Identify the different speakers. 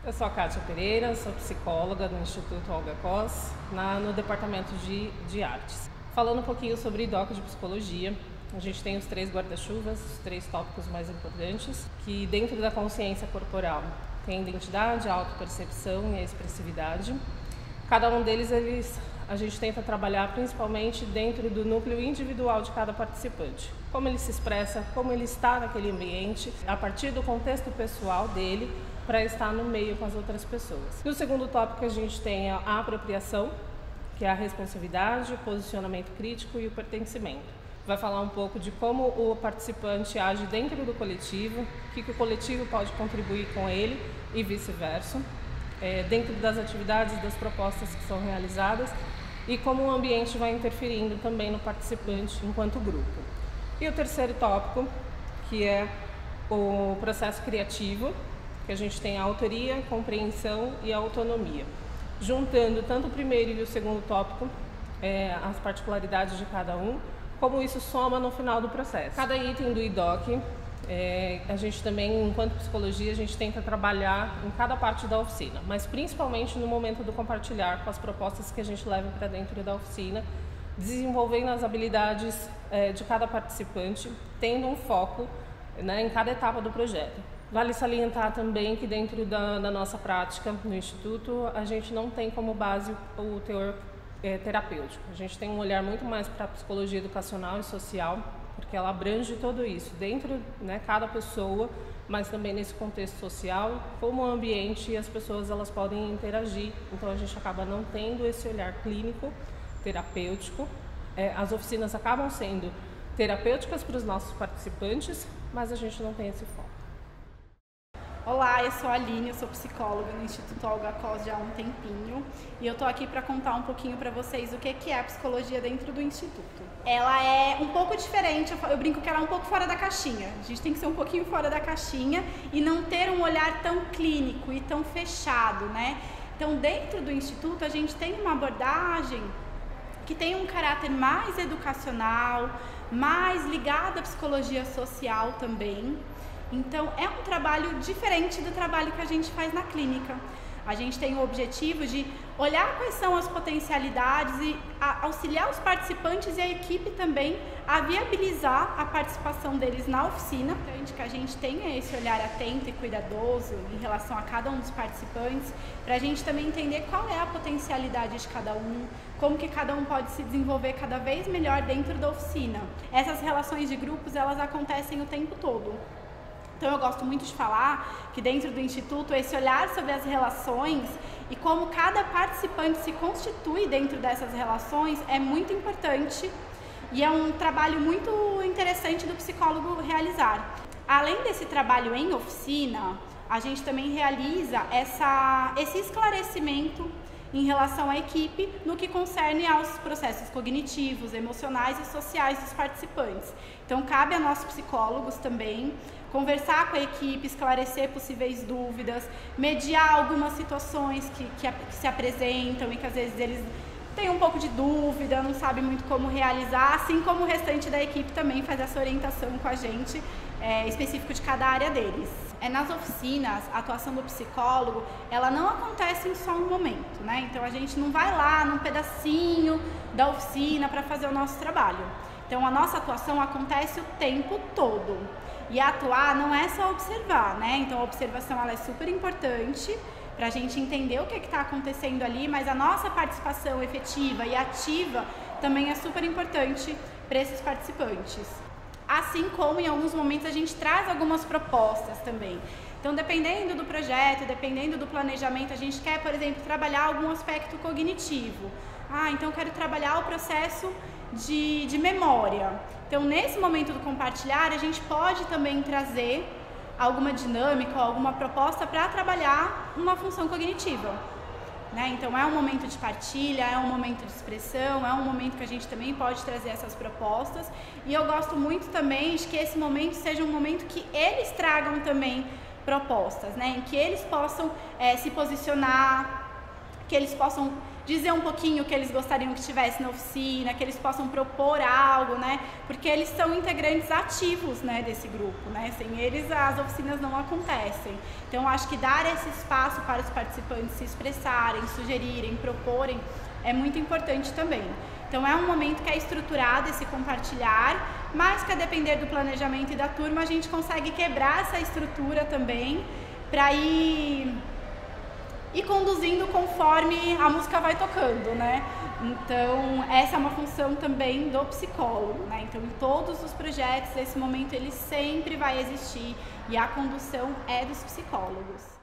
Speaker 1: Eu sou a Kátia Pereira, sou psicóloga do Instituto Olga Cos, no departamento de artes. Falando um pouquinho sobre DOC de psicologia, a gente tem os 3 guarda-chuvas, os 3 tópicos mais importantes, que dentro da consciência corporal tem a identidade, a autopercepção e a expressividade. Cada um deles a gente tenta trabalhar principalmente dentro do núcleo individual de cada participante. Como ele se expressa, como ele está naquele ambiente, a partir do contexto pessoal dele, para estar no meio com as outras pessoas. No segundo tópico a gente tem a apropriação, que é a responsividade, o posicionamento crítico e o pertencimento. Vai falar um pouco de como o participante age dentro do coletivo, o que o coletivo pode contribuir com ele e vice-versa, dentro das atividades, das propostas que são realizadas e como o ambiente vai interferindo também no participante enquanto grupo. E o terceiro tópico, que é o processo criativo, que a gente tem a autoria, compreensão e a autonomia. Juntando tanto o primeiro e o segundo tópico, as particularidades de cada um, como isso soma no final do processo. Cada item do IDOC, a gente também, enquanto psicologia, a gente tenta trabalhar em cada parte da oficina, mas principalmente no momento do compartilhar com as propostas que a gente leva para dentro da oficina, desenvolvendo as habilidades de cada participante, tendo um foco, em cada etapa do projeto. Vale salientar também que dentro da nossa prática no Instituto, a gente não tem como base o teor terapêutico. A gente tem um olhar muito mais para a psicologia educacional e social, porque ela abrange tudo isso, dentro, cada pessoa, mas também nesse contexto social, como o ambiente e as pessoas elas podem interagir. Então a gente acaba não tendo esse olhar clínico, terapêutico. As oficinas acabam sendo terapêuticas para os nossos participantes, mas a gente não tem esse foco.
Speaker 2: Olá, eu sou a Aline, eu sou psicóloga no Instituto Olga Cos já há um tempinho e eu tô aqui para contar um pouquinho para vocês o que é a psicologia dentro do Instituto. Ela é um pouco diferente, eu brinco que ela é um pouco fora da caixinha. A gente tem que ser um pouquinho fora da caixinha e não ter um olhar tão clínico e tão fechado, Então, dentro do Instituto, a gente tem uma abordagem que tem um caráter mais educacional, mais ligado à psicologia social também. Então, é um trabalho diferente do trabalho que a gente faz na clínica. A gente tem o objetivo de olhar quais são as potencialidades e auxiliar os participantes e a equipe também a viabilizar a participação deles na oficina. Então, que a gente tenha esse olhar atento e cuidadoso em relação a cada um dos participantes, para a gente também entender qual é a potencialidade de cada um, como que cada um pode se desenvolver cada vez melhor dentro da oficina. Essas relações de grupos, elas acontecem o tempo todo. Então eu gosto muito de falar que dentro do Instituto esse olhar sobre as relações e como cada participante se constitui dentro dessas relações é muito importante e é um trabalho muito interessante do psicólogo realizar. Além desse trabalho em oficina, a gente também realiza esse esclarecimento em relação à equipe no que concerne aos processos cognitivos, emocionais e sociais dos participantes. Então cabe a nós psicólogos também conversar com a equipe, esclarecer possíveis dúvidas, mediar algumas situações que se apresentam e que às vezes eles têm um pouco de dúvida, não sabem muito como realizar, assim como o restante da equipe também faz essa orientação com a gente, específico de cada área deles. Nas oficinas, a atuação do psicólogo, ela não acontece em só um momento, Então a gente não vai lá num pedacinho da oficina para fazer o nosso trabalho. Então a nossa atuação acontece o tempo todo. E atuar não é só observar, Então a observação ela é super importante para a gente entender o que está acontecendo ali, mas a nossa participação efetiva e ativa também é super importante para esses participantes. Assim como em alguns momentos a gente traz algumas propostas também. Então, dependendo do projeto, dependendo do planejamento, a gente quer, por exemplo, trabalhar algum aspecto cognitivo. Então eu quero trabalhar o processo de memória. Então, nesse momento do compartilhar, a gente pode também trazer alguma dinâmica, alguma proposta para trabalhar uma função cognitiva. Então, é um momento de partilha, é um momento de expressão, é um momento que a gente também pode trazer essas propostas. E eu gosto muito também de que esse momento seja um momento que eles tragam também propostas, em que eles possam se posicionar, que eles possam dizer um pouquinho o que eles gostariam que tivesse na oficina, que eles possam propor algo, né? Porque eles são integrantes ativos, né, desse grupo, né? Sem eles as oficinas não acontecem. Então, acho que dar esse espaço para os participantes se expressarem, sugerirem, proporem, é muito importante também. Então, é um momento que é estruturado esse compartilhar, mas que a depender do planejamento e da turma, a gente consegue quebrar essa estrutura também para ir conduzindo conforme a música vai tocando, né? Então, essa é uma função também do psicólogo, né? Então, em todos os projetos, esse momento ele sempre vai existir e a condução é dos psicólogos.